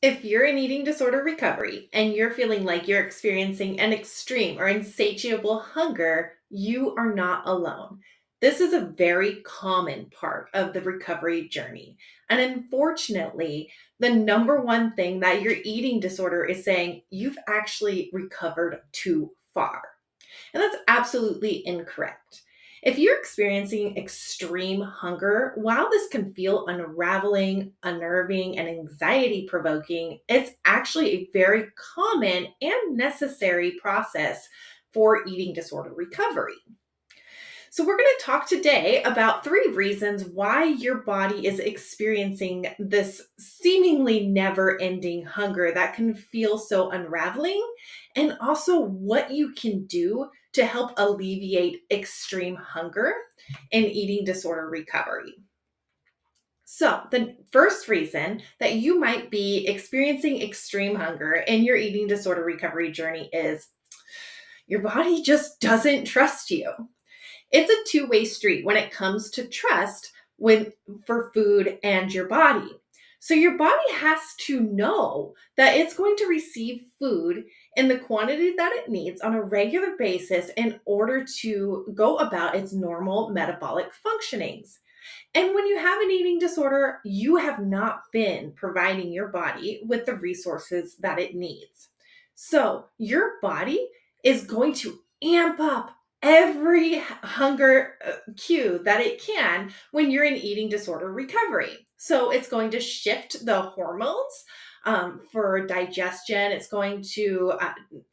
If you're in eating disorder recovery and you're feeling like you're experiencing an extreme or insatiable hunger, you are not alone. This is a very common part of the recovery journey. And unfortunately, the number one thing that your eating disorder is saying, you've actually recovered too far. And that's absolutely incorrect. If you're experiencing extreme hunger, while this can feel unraveling, unnerving, and anxiety provoking, it's actually a very common and necessary process for eating disorder recovery. So, we're going to talk today about 3 reasons why your body is experiencing this seemingly never ending hunger that can feel so unraveling, and also what you can do to help alleviate extreme hunger in eating disorder recovery. So, the first reason that you might be experiencing extreme hunger in your eating disorder recovery journey is your body just doesn't trust you. It's a two-way street when it comes to trust with for food and your body. So your body has to know that it's going to receive food in the quantity that it needs on a regular basis in order to go about its normal metabolic functionings. And when you have an eating disorder, you have not been providing your body with the resources that it needs. So your body is going to amp up every hunger cue that it can when you're in eating disorder recovery. So it's going to shift the hormones for digestion. It's going to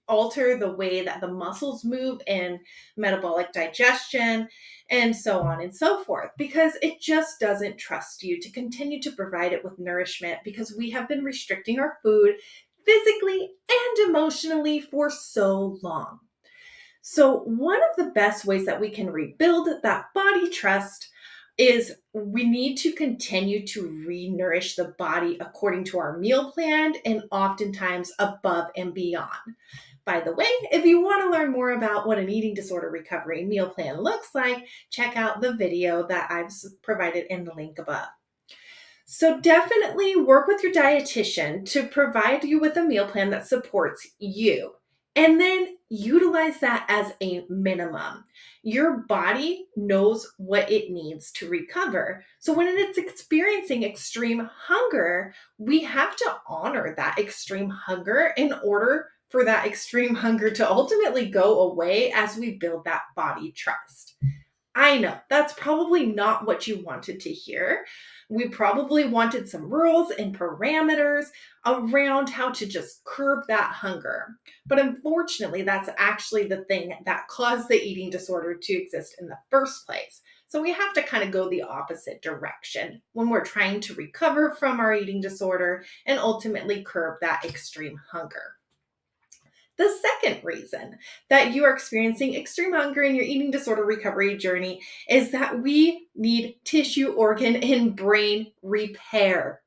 alter the way that the muscles move in metabolic digestion, and so on and so forth, because it just doesn't trust you to continue to provide it with nourishment because we have been restricting our food physically and emotionally for so long. So, one of the best ways that we can rebuild that body trust is we need to continue to re-nourish the body according to our meal plan and oftentimes above and beyond. By the way, if you want to learn more about what an eating disorder recovery meal plan looks like, check out the video that I've provided in the link above. So definitely work with your dietitian to provide you with a meal plan that supports you. And then utilize that as a minimum. Your body knows what it needs to recover. So when it's experiencing extreme hunger, we have to honor that extreme hunger in order for that extreme hunger to ultimately go away as we build that body trust. I know that's probably not what you wanted to hear. We probably wanted some rules and parameters around how to just curb that hunger. But unfortunately, that's actually the thing that caused the eating disorder to exist in the first place. So we have to kind of go the opposite direction when we're trying to recover from our eating disorder and ultimately curb that extreme hunger. The second reason that you are experiencing extreme hunger in your eating disorder recovery journey is that we need tissue, organ, and brain repair.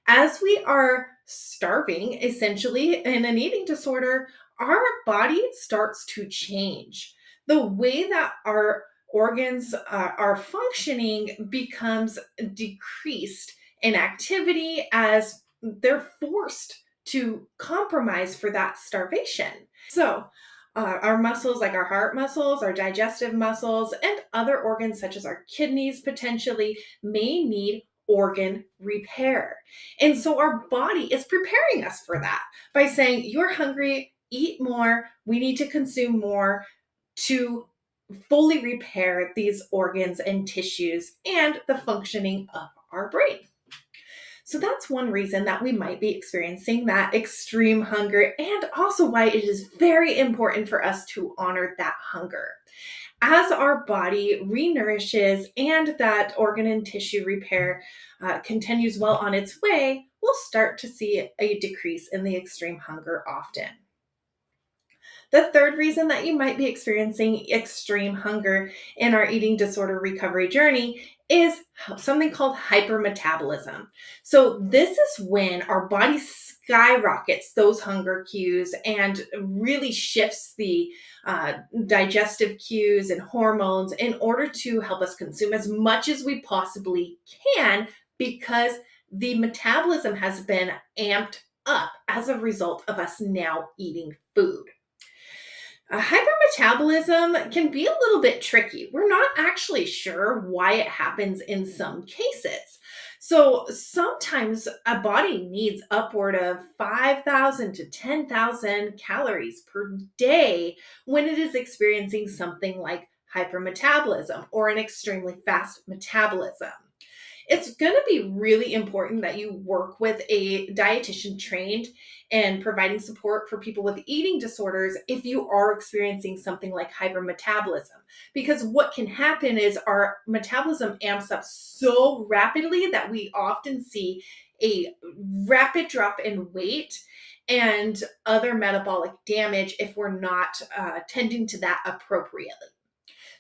As we are starving, essentially, in an eating disorder, our body starts to change. The way that our organs are functioning becomes decreased in activity as they're forced to compromise for that starvation. So, our muscles, like our heart muscles, our digestive muscles, and other organs, such as our kidneys, potentially may need organ repair. And so, our body is preparing us for that by saying, you're hungry, eat more, we need to consume more to fully repair these organs and tissues and the functioning of our brain. So that's one reason that we might be experiencing that extreme hunger, and also why it is very important for us to honor that hunger. As our body renourishes and that organ and tissue repair continues well on its way, we'll start to see a decrease in the extreme hunger often. The third reason that you might be experiencing extreme hunger in our eating disorder recovery journey is something called hypermetabolism. So, this is when our body skyrockets those hunger cues and really shifts the digestive cues and hormones in order to help us consume as much as we possibly can because the metabolism has been amped up as a result of us now eating food. Hypermetabolism can be a little bit tricky. We're not actually sure why it happens in some cases. So sometimes a body needs upward of 5,000 to 10,000 calories per day when it is experiencing something like hypermetabolism or an extremely fast metabolism. It's going to be really important that you work with a dietitian trained and providing support for people with eating disorders if you are experiencing something like hypermetabolism. Because what can happen is our metabolism amps up so rapidly that we often see a rapid drop in weight and other metabolic damage if we're not tending to that appropriately.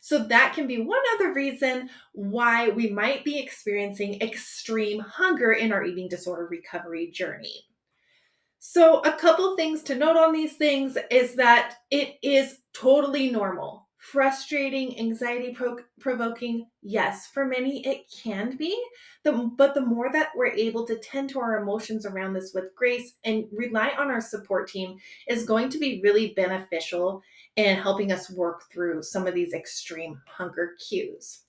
So that can be one other reason why we might be experiencing extreme hunger in our eating disorder recovery journey. So, a couple things to note on these things is that it is totally normal. Frustrating, anxiety provoking, yes, for many it can be. But the more that we're able to tend to our emotions around this with grace and rely on our support team is going to be really beneficial in helping us work through some of these extreme hunger cues.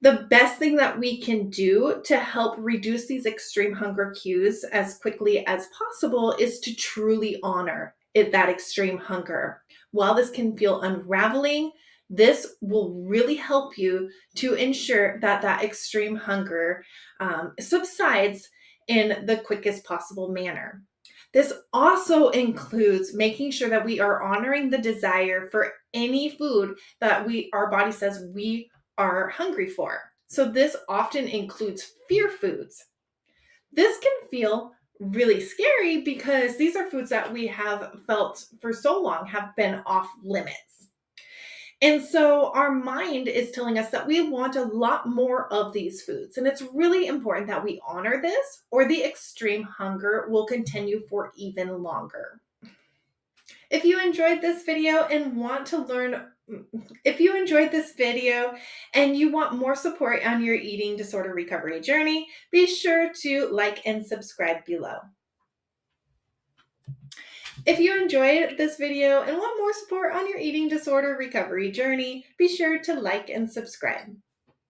The best thing that we can do to help reduce these extreme hunger cues as quickly as possible is to truly honor that extreme hunger. While this can feel unraveling, this will really help you to ensure that that extreme hunger subsides in the quickest possible manner. This also includes making sure that we are honoring the desire for any food that our body says we are hungry for. So this often includes fear foods. This can feel really scary because these are foods that we have felt for so long have been off limits. And so our mind is telling us that we want a lot more of these foods. And it's really important that we honor this, or the extreme hunger will continue for even longer. If you enjoyed this video and want to learn, if you enjoyed this video and you want more support on your eating disorder recovery journey, be sure to like and subscribe below. If you enjoyed this video and want more support on your eating disorder recovery journey, be sure to like and subscribe.